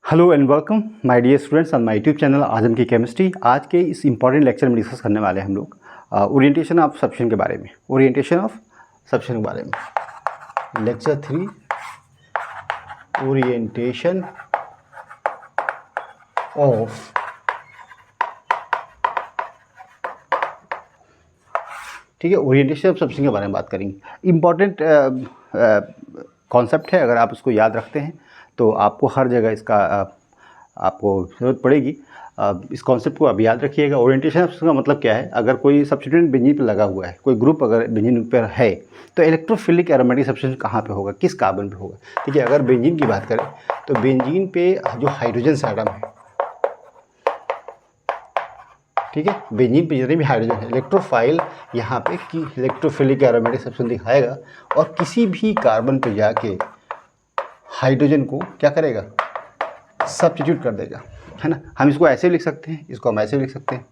Hello and welcome my dear students on my YouTube channel Azam की chemistry. आज के इस इंपॉर्टेंट लेक्चर में डिस्कस करने वाले हैं हम लोग ओरिएंटेशन ऑफ सब्सटेंस के बारे में। ओरिएंटेशन ऑफ सब्सटेंस के बारे में लेक्चर 3 ओरिएंटेशन ऑफ ठीक है, ओरिएंटेशन ऑफ सब्सटेंस के बारे में बात करेंगे। इम्पॉर्टेंट कॉन्सेप्ट है, अगर आप उसको याद रखते हैं तो आपको हर जगह इसका आपको ज़रूरत पड़ेगी। इस कॉन्सेप्ट को आप याद रखिएगा। ओरिएंटेशन ऑफ का मतलब क्या है, अगर कोई सब्स्टिट्यूएंट बेंजीन पर लगा हुआ है, कोई ग्रुप अगर बेंजीन पर है तो इलेक्ट्रोफिलिक एरोमेटिक सब्सटेंस कहाँ पे होगा, किस कार्बन पे होगा। ठीक है, अगर बेंजीन की बात करें तो बेंजीन पे जो हाइड्रोजन एटम है, ठीक है, बेंजीन पे जितने भी हाइड्रोजन है, इलेक्ट्रोफाइल यहाँ पे कि इलेक्ट्रोफिलिक एरोमेटिक सब्सटेंस दिखाएगा और किसी भी कार्बन पे जाके हाइड्रोजन को क्या करेगा, सब्स्टिट्यूट कर देगा, है ना। हम इसको ऐसे लिख सकते हैं, इसको हम ऐसे लिख सकते हैं।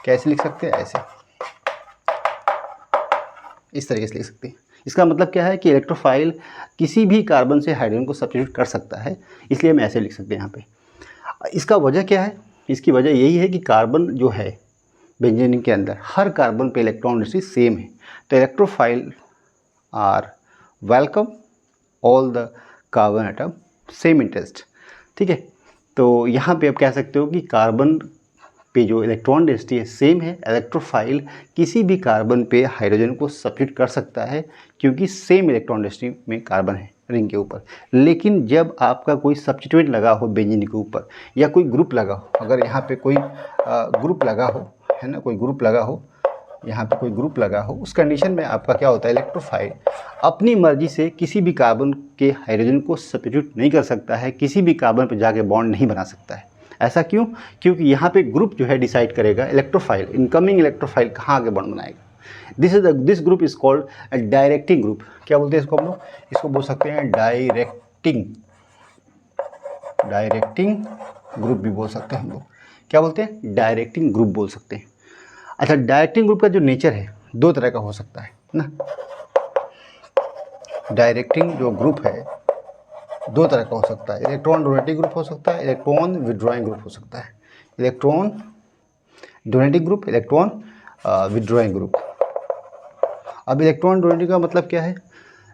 कैसे लिख सकते हैं? ऐसे, इस तरीके से लिख सकते हैं। इसका मतलब क्या है कि इलेक्ट्रोफाइल किसी भी कार्बन से हाइड्रोजन को सब्स्टिट्यूट कर सकता है, इसलिए हम ऐसे लिख सकते हैं यहाँ पे। इसका वजह क्या है? इसकी वजह यही है कि कार्बन जो है बेंजीन के अंदर, हर कार्बन पे इलेक्ट्रॉन डेंसिटी सेम है, तो electrophile are welcome all the carbon atom same interest. ठीक है, तो यहाँ पे आप कह सकते हो कि कार्बन पे जो इलेक्ट्रॉन डेंसिटी है सेम है, इलेक्ट्रोफाइल किसी भी कार्बन पे हाइड्रोजन को सब्स्टिट्यूट कर सकता है क्योंकि सेम इलेक्ट्रॉन डेंसिटी में कार्बन है रिंग के ऊपर। लेकिन जब आपका कोई सब्स्टिट्यूएंट लगा हो बेंजीन के ऊपर या कोई ग्रुप लगा हो, अगर यहाँ पे कोई ग्रुप लगा हो, है ना, कोई ग्रुप लगा हो, यहाँ पे कोई ग्रुप लगा हो, उस कंडीशन में आपका क्या होता है, इलेक्ट्रोफाइल अपनी मर्जी से किसी भी कार्बन के हाइड्रोजन को सब्स्टिट्यूट नहीं कर सकता है, किसी भी कार्बन पर जाके बॉन्ड नहीं बना सकता है। ऐसा क्यों? क्योंकि यहाँ पे ग्रुप जो है डिसाइड करेगा इलेक्ट्रोफाइल, इनकमिंग इलेक्ट्रोफाइल कहाँ आगे बॉन्ड बनाएगा। This group is called directing group. क्या बोलते हैं इसको हम लोग? इसको बोल सकते हैं डायरेक्टिंग ग्रुप भी बोल सकते हैं हम लोग। क्या बोलते हैं? डायरेक्टिंग ग्रुप बोल सकते हैं। अच्छा, डायरेक्टिंग ग्रुप का जो नेचर है दो तरह का हो सकता है ना। डायरेक्टिंग जो ग्रुप है दो तरह का हो सकता है, इलेक्ट्रॉन डोनेटिंग ग्रुप हो सकता है, इलेक्ट्रॉन विड्रॉइंग ग्रुप हो सकता है। Electron donating group, electron withdrawing group. अब इलेक्ट्रॉन डोनेटिंग का मतलब क्या है?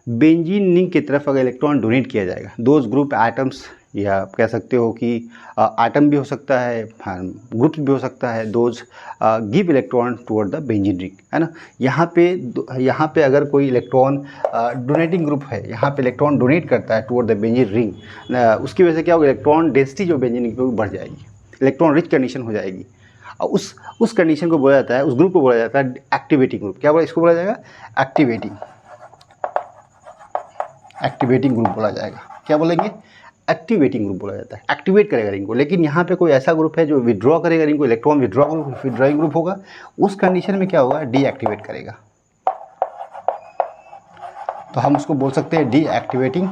बेंजीन रिंग की तरफ अगर इलेक्ट्रॉन डोनेट किया जाएगा, दोज ग्रुप एटम्स, या आप कह सकते हो कि एटम भी हो सकता है, ग्रुप्स भी हो सकता है, those give electron toward the benzene ring, है ना। यहाँ पे अगर कोई इलेक्ट्रॉन डोनेटिंग ग्रुप है, यहाँ पे इलेक्ट्रॉन डोनेट करता है टुवर्ड द बेंजीन रिंग, उसकी वजह से क्या होगा, इलेक्ट्रॉन डेंसिटी जो बेंजीन रिंग पे बढ़ जाएगी, इलेक्ट्रॉन रिच कंडीशन हो जाएगी। और उस कंडीशन को बोला जाता है, उस ग्रुप को बोला जाता है एक्टिवेटिंग ग्रुप। क्या बोला इसको? बोला जाएगा एक्टिवेटिंग ग्रुप बोला जाएगा। क्या बोलेंगे? एक्टिवेटिंग ग्रुप बोला जाता है, एक्टिवेट करेगा रिंग को। लेकिन यहाँ पे कोई ऐसा ग्रुप है जो विड्रॉ करेगा रिंग को, इलेक्ट्रॉन विड्रॉइंग ग्रुप होगा, उस कंडीशन में क्या होगा, डीएक्टिवेट करेगा। तो हम उसको बोल सकते हैं डीएक्टिवेटिंग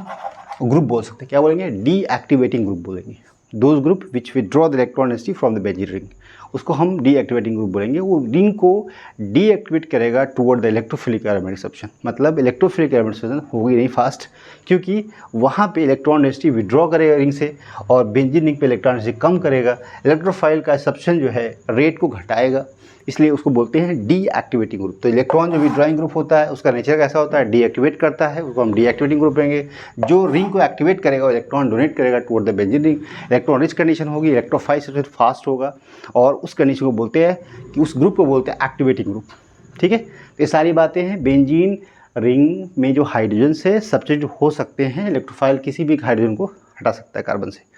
ग्रुप बोल सकते हैं। क्या बोलेंगे? डीएक्टिवेटिंग ग्रुप बोलेंगे। Those group which withdraw the electron density from the benzene ring, उसको हम डीएक्टिवेटिंग ग्रुप बोलेंगे। वो रिंग को डीएक्टिवेट करेगा toward the electrophilic aromatic substance. मतलब इलेक्ट्रोफिलिक एरोमेटिक सब्सटेंस होगी नहीं फास्ट, क्योंकि वहाँ पे इलेक्ट्रॉन डेंसिटी विड्रॉ करेगा रिंग से और बेंजीन रिंग पे इलेक्ट्रॉन डेंसिटी कम करेगा, इलेक्ट्रोफाइल का सब्सटेंस जो है रेट को घटाएगा, इसलिए उसको बोलते हैं डीएक्टिवेटिंग ग्रुप। तो इलेक्ट्रॉन जो विड्रॉइंग ग्रुप होता है उसका नेचर कैसा होता है, डीएक्टिवेट करता है, उसको हम डीएक्टिवेटिंग ग्रुप लेंगे। जो रिंग को एक्टिवेट करेगा, इलेक्ट्रॉन डोनेट करेगा toward the benzene ring, electron rich condition होगी, इलेक्ट्रोफाइल सबसे फास्ट होगा, और उस कंडीशन को बोलते हैं कि उस ग्रुप को बोलते हैं एक्टिवेटिंग ग्रुप। ठीक है, तो ये सारी बातें हैं। बेंजीन रिंग में जो हाइड्रोजन से सब्स्टिट्यूट हो सकते हैं, इलेक्ट्रोफाइल किसी भी हाइड्रोजन को हटा सकता है कार्बन से,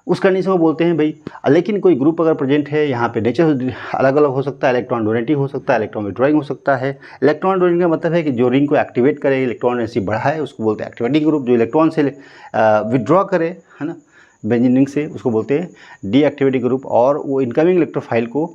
उस कंडीशन को बोलते हैं भाई। लेकिन कोई ग्रुप अगर प्रेजेंट है, यहाँ पे नेचर अलग अलग हो सकता है, इलेक्ट्रॉन डोनेटिंग हो सकता है, इलेक्ट्रॉन विड्रॉइंग हो सकता है। इलेक्ट्रॉन डोनेटिंग का मतलब है कि जो रिंग को एक्टिवेट करे, इलेक्ट्रॉन डेंसिटी बढ़ाए, उसको बोलते हैं एक्टिवेटिंग ग्रुप। जो इलेक्ट्रॉन से विड्रॉ करे, है ना, बेंजीन रिंग से, उसको बोलते हैं डीएक्टिवेटिंग ग्रुप। और वो इनकमिंग इलेक्ट्रोफाइल को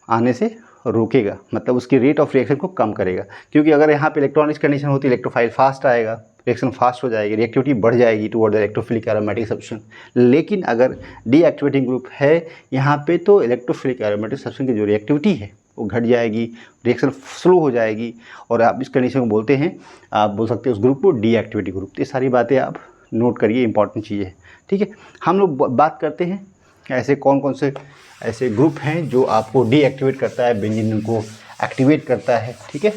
आने से रोकेगा, मतलब उसकी रेट ऑफ रिएक्शन को कम करेगा। क्योंकि अगर यहाँ पे इलेक्ट्रॉनिक कंडीशन होती है, इलेक्ट्रोफाइल फास्ट आएगा, रिएक्शन फास्ट हो जाएगी, रिएक्टिविटी बढ़ जाएगी toward the electrophilic aromatic substance. लेकिन अगर डीएक्टिवेटिंग ग्रुप है यहाँ पे, तो इलेक्ट्रोफिलिक एरोमेटिक सब्सटेंस की जो रिएक्टिविटी है वो घट जाएगी, रिएक्शन स्लो हो जाएगी, और आप इस कंडीशन को बोलते हैं, आप बोल सकते हैं उस ग्रुप को डीएक्टिवेटिंग ग्रुप। ये सारी बातें आप नोट करिए, इंपॉर्टेंट चीज़ है, ठीक है। हम लोग बात करते हैं ऐसे कौन कौन से ऐसे ग्रुप हैं जो आपको डीएक्टिवेट करता है, बेंजीन को एक्टिवेट करता है, ठीक है।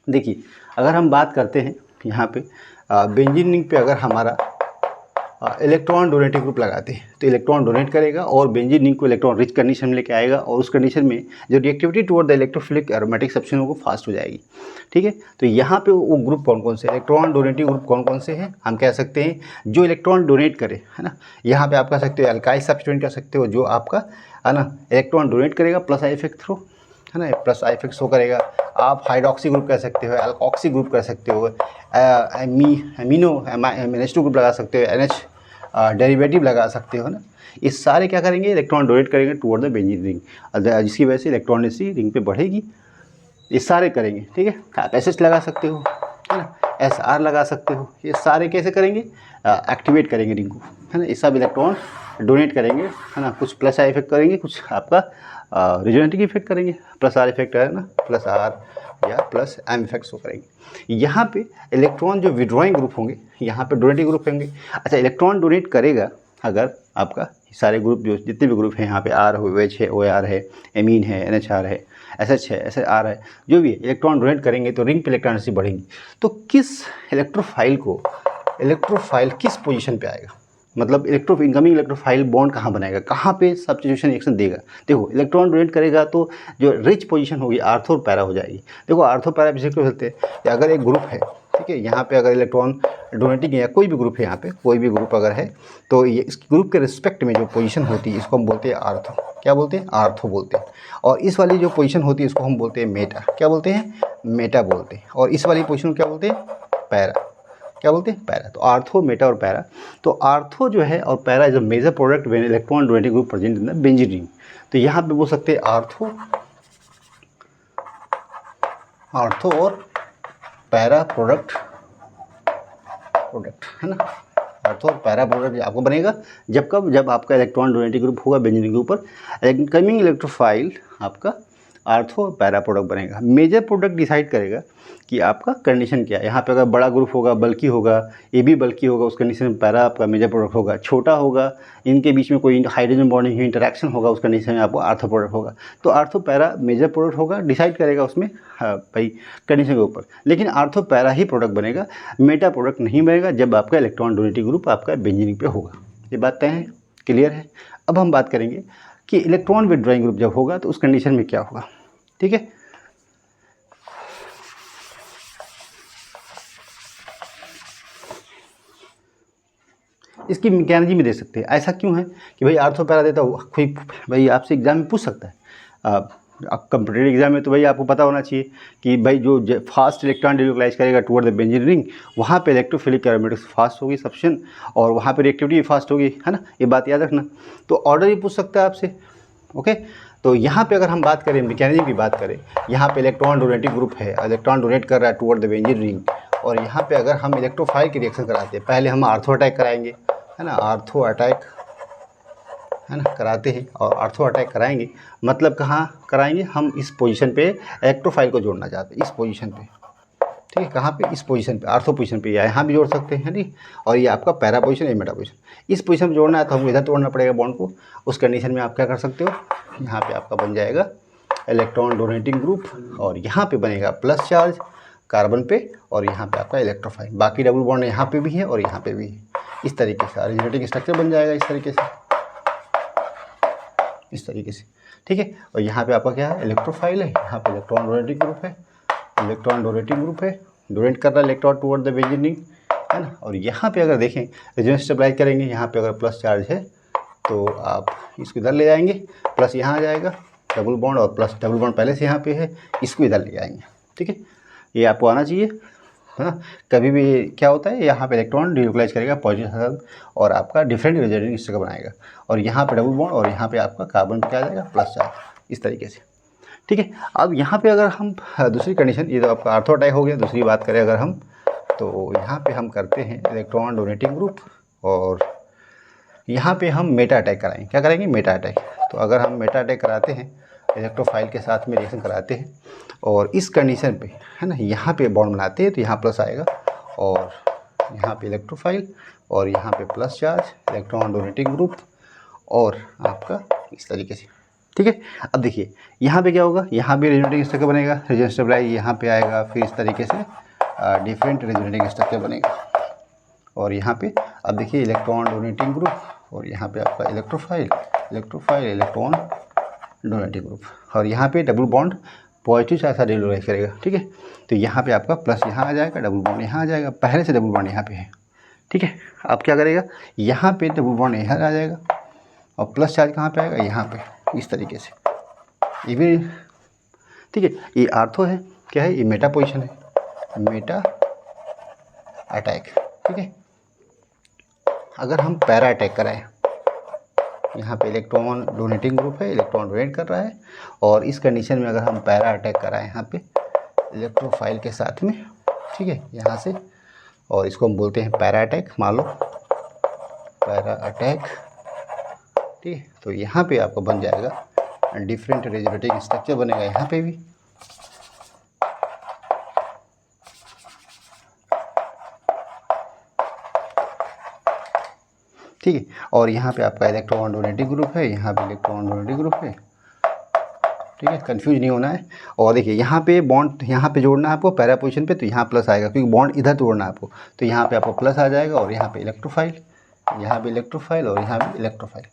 देखिए अगर हम बात करते हैं यहाँ पे बेंजीन रिंग पे अगर हमारा इलेक्ट्रॉन डोनेटिंग ग्रुप लगाते हैं तो इलेक्ट्रॉन डोनेट करेगा और बेंजीन रिंग को इलेक्ट्रॉन रिच कंडीशन में लेके आएगा और उस कंडीशन में जो reactivity toward the electrophilic aromatic substitution वो फास्ट हो जाएगी, ठीक है। तो यहाँ पे वो ग्रुप कौन कौन से इलेक्ट्रॉन डोनेटिंग ग्रुप कौन कौन से हैं, हम कह सकते हैं जो इलेक्ट्रॉन डोनेट करे, है ना। यहाँ पे आप कह सकते हो अल्काइल सब्स्टिट्यूएंट कह सकते हो जो आपका, है ना, इलेक्ट्रॉन डोनेट करेगा प्लस आई इफेक्ट थ्रू, है ना, प्लस आई इफेक्ट शो करेगा। आप हाइड्रोक्सी ग्रुप कह सकते हो, अल्कोक्सी ग्रुप कह सकते हो, एमिनो NH2 ग्रुप लगा सकते हो, NH डेरिवेटिव लगा सकते हो ना। ये सारे क्या करेंगे, इलेक्ट्रॉन डोनेट करेंगे टुवर्ड द बेंजीन रिंग, जिसकी वजह से इलेक्ट्रॉन डेंसिटी रिंग पे बढ़ेगी। ये सारे करेंगे, ठीक है। आप SS लगा सकते हो, है ना, SR लगा सकते हो। ये सारे कैसे करेंगे, एक्टिवेट करेंगे रिंग को, है ना। ये सब इलेक्ट्रॉन डोनेट करेंगे, है ना। कुछ प्लस आई इफेक्ट करेंगे, कुछ आपका रिजोनेटिव इफेक्ट करेंगे, प्लस R इफेक्ट है ना, प्लस R या प्लस M इफेक्ट शो करेंगे। यहाँ पे इलेक्ट्रॉन जो विड्रॉइंग ग्रुप होंगे, यहाँ पे डोनेटिव ग्रुप होंगे। अच्छा, इलेक्ट्रॉन डोनेट करेगा अगर आपका सारे ग्रुप जो जितने भी ग्रुप हैं यहाँ पे R हो, OH है, OR है, एमीन है, NHR है, SH है, SR है, जो भी इलेक्ट्रॉन डोनेट करेंगे तो रिंग पे इलेक्ट्रॉन डेंसिटी बढ़ेगी। तो किस इलेक्ट्रोफाइल किस पोजीशन पे आएगा, मतलब इनकमिंग इलेक्ट्रोफाइल बॉन्ड कहाँ बनाएगा, कहाँ पे सब्स्टिट्यूशन रिएक्शन देगा। देखो अल्ट्रॉन डोनेट करेगा तो जो रिच पोजीशन होगी आर्थो और पैरा हो जाएगी। देखो आर्थो पैरा बेसिकली होते हैं कि अगर एक ग्रुप है, ठीक है, यहाँ पे अगर इलेक्ट्रॉन डोनेटिंग या कोई भी ग्रुप है, यहाँ पे कोई भी ग्रुप अगर है तो ये इस ग्रुप के रिस्पेक्ट में जो पोजीशन होती है इसको हम बोलते हैं आर्थो। क्या बोलते हैं, आर्थो बोलते हैं। और इस वाली जो पोजीशन होती है इसको हम बोलते हैं मेटा। क्या बोलते हैं, मेटा बोलते हैं। और इस वाली पोजीशन को क्या बोलते हैं, पैरा। क्या बोलते हैं, पैरा। तो आर्थो, मेटा और पैरा। तो आर्थो जो है और para is a major product when electron donating group present in the benzene ring. तो यहाँ पे बोल सकते हैं आर्थो और पैरा प्रोडक्ट, है ना। आर्थो और पैरा प्रोडक्ट आपको बनेगा जब आपका इलेक्ट्रॉन डोनेटिंग ग्रुप होगा बेंजीन रिंग के ऊपर। इनकमिंग इलेक्ट्रोफाइल आपका आर्थो और पैरा प्रोडक्ट बनेगा। मेजर प्रोडक्ट डिसाइड करेगा कि आपका कंडीशन क्या है। यहाँ पे अगर बड़ा ग्रुप होगा, बल्कि होगा, ये भी बल्कि होगा, उस कंडीशन में पैरा आपका मेजर प्रोडक्ट होगा। छोटा होगा, इनके बीच में कोई हाइड्रोजन बॉन्डिंग इंटरेक्शन होगा, उस कंडीशन में आपको आर्थो प्रोडक्ट होगा। तो आर्थो पैरा मेजर प्रोडक्ट होगा, डिसाइड करेगा उसमें भाई कंडीशन के ऊपर। लेकिन आर्थो पैरा ही प्रोडक्ट बनेगा, मेटा प्रोडक्ट नहीं बनेगा जब आपका इलेक्ट्रॉन डोनेटिंग ग्रुप आपका बेंजीन रिंग पे होगा। ये बात तय है, क्लियर है। अब हम बात करेंगे कि इलेक्ट्रॉन विथड्रॉइंग ग्रुप जब होगा तो उस कंडीशन में क्या होगा, ठीक है। इसकी मैकेनिज्म में दे सकते हैं। ऐसा क्यों है कि भाई आर्थो पैरा देता हो, कोई भाई आपसे एग्जाम में पूछ सकता है। कंप्यूटर एग्जाम में तो भाई आपको पता होना चाहिए कि भाई जो फास्ट इलेक्ट्रॉन डिलोकलाइज करेगा टुवर्ड द बेंजीन रिंग, वहाँ पे इलेक्ट्रोफिलिक एरोमेटिक्स फास्ट होगी सब्स्टिट्यूशन, और वहाँ पे रिएक्टिविटी भी फास्ट होगी, है ना। ये बात याद रखना। तो ऑर्डर ही पूछ सकता है आपसे, ओके। तो यहाँ पे अगर हम बात करें मैकेनिज्म की बात करें, यहाँ पे इलेक्ट्रॉन डोनेटिंग ग्रुप है, इलेक्ट्रॉन डोनेट कर रहा है टुवर्ड द बेंजीन रिंग, और यहाँ पे अगर हम इलेक्ट्रोफाइल की रिएक्शन कराते हैं, पहले हम आर्थो अटैक कराएंगे, है ना, आर्थो अटैक, है ना, कराते हैं। और आर्थो अटैक कराएंगे मतलब कहाँ कराएंगे, हम इस पोजीशन पे इलेक्ट्रोफाइल को जोड़ना चाहते हैं, इस पोजीशन पे, ठीक है। कहाँ पे, इस पोजीशन पे, आर्थो पोजीशन पे, या यहाँ भी जोड़ सकते हैं, नहीं। और ये आपका पैरा पोजीशन, ये मेटा पोजीशन, इस पोजीशन में जोड़ना है तो हमको इधर तोड़ना पड़ेगा बॉन्ड को। उस कंडीशन में आप क्या कर सकते हो, यहाँ पे आपका बन जाएगा इलेक्ट्रॉन डोनेटिंग ग्रुप, और यहाँ पे बनेगा प्लस चार्ज कार्बन पे, और यहाँ पे आपका इलेक्ट्रोफाइल। बाकी डबल बॉन्ड यहाँ पे भी है और यहाँ पे भी है। इस तरीके से अरिथमेटिक स्ट्रक्चर बन जाएगा, इस तरीके से, इस तरीके से, ठीक है। और यहाँ पे आपका क्या है, इलेक्ट्रोफाइल है, यहाँ पे इलेक्ट्रॉन डोनेटिंग ग्रुप है, इलेक्ट्रॉन डोनेटिंग ग्रुप है, डोनेट कर रहा है electron toward the benzene ring, है ना। और यहाँ पे अगर देखें रेजोनेंस स्टेबलाइज करेंगे, यहाँ पे अगर प्लस चार्ज है तो आप इसको इधर ले जाएंगे, प्लस यहाँ आ जाएगा डबल बॉन्ड, और प्लस डबल बॉन्ड पहले से यहाँ पे है, इसको इधर ले जाएंगे, ठीक है। ये आपको आना चाहिए, है ना। कभी भी क्या होता है, यहाँ पे इलेक्ट्रॉन डिलोकलाइज करेगा पॉजिटिव और आपका डिफरेंट रिजल्टिंग स्ट्रक्चर बनाएगा, और यहाँ पे डबल बॉन्ड, और यहाँ पे आपका कार्बन पे क्या आ जाएगा, प्लस चार्ज, इस तरीके से, ठीक है। अब यहाँ पे अगर हम दूसरी कंडीशन, ये तो आपका आर्थो अटैक हो गया। दूसरी बात करें अगर हम, तो यहाँ पे हम करते हैं इलेक्ट्रॉन डोनेटिंग ग्रुप, और यहाँ पे हम मेटा अटैक कराएंगे। क्या करेंगे, मेटा अटैक। तो अगर हम मेटा अटैक कराते हैं, इलेक्ट्रोफाइल के साथ में रिएक्शन कराते हैं, और इस कंडीशन पे, है ना, यहाँ पे बॉन्ड बनाते हैं, तो यहाँ प्लस आएगा, और यहाँ पे इलेक्ट्रोफाइल और यहाँ पे plus charge electron donating group और आपका इस तरीके से। ठीक है, अब देखिए यहाँ पे क्या होगा, यहाँ भी रेजोनेटिंग स्ट्रक्चर बनेगा, रेजोनेंस स्टेबलाइज यहाँ पे आएगा, फिर इस तरीके से डिफरेंट रेजोनेटिंग स्ट्रक्चर बनेगा। और यहाँ पे अब देखिए इलेक्ट्रॉन डोनेटिंग ग्रुप और यहाँ पे आपका इलेक्ट्रोफाइल इलेक्ट्रॉन डोनेटिंग ग्रुप, और यहाँ पे डबल बॉन्ड पॉजिटिव चार्ज साथ डिलोराइज करेगा। ठीक है, तो यहाँ पे आपका प्लस यहाँ आ जाएगा, डबल बॉन्ड यहाँ आ जाएगा, पहले से डबल बॉन्ड यहाँ पे है। ठीक है, अब क्या करेगा, यहाँ पे डबल बॉन्ड यहाँ आ जाएगा और प्लस चार्ज कहाँ पे आएगा, यहाँ पे, इस तरीके से। ये भी ठीक है, ये आर्थो है, क्या है, ये मेटा पोजिशन है, मेटा अटैक। ठीक है, अगर हम पैरा अटैक कराएं, यहाँ पे इलेक्ट्रॉन डोनेटिंग ग्रुप है, इलेक्ट्रॉन डोनेट कर रहा है, और इस कंडीशन में अगर हम पैरा अटैक कराएं यहाँ पे इलेक्ट्रोफाइल के साथ में, ठीक है, यहाँ से, और इसको हम बोलते हैं पैरा अटैक, मान लो पैरा अटैक। ठीक है, तो यहाँ पे आपको बन जाएगा डिफरेंट रेजोनेटिंग स्ट्रक्चर बनेगा यहाँ पे भी। ठीक है, और यहाँ पे आपका इलेक्ट्रॉन डोनेटिंग ग्रुप है, यहाँ पे इलेक्ट्रॉन डोनेटिंग ग्रुप है। ठीक है, कंफ्यूज नहीं होना है। और देखिए यहाँ पे बॉन्ड यहाँ पे जोड़ना है आपको पैरा पोजीशन पे, तो यहाँ प्लस आएगा, क्योंकि बॉन्ड इधर तोड़ना है आपको, तो यहाँ पे आपको प्लस आ जाएगा, और यहाँ पे इलेक्ट्रोफाइल, यहाँ पे इलेक्ट्रोफाइल और यहाँ पे इलेक्ट्रोफाइल।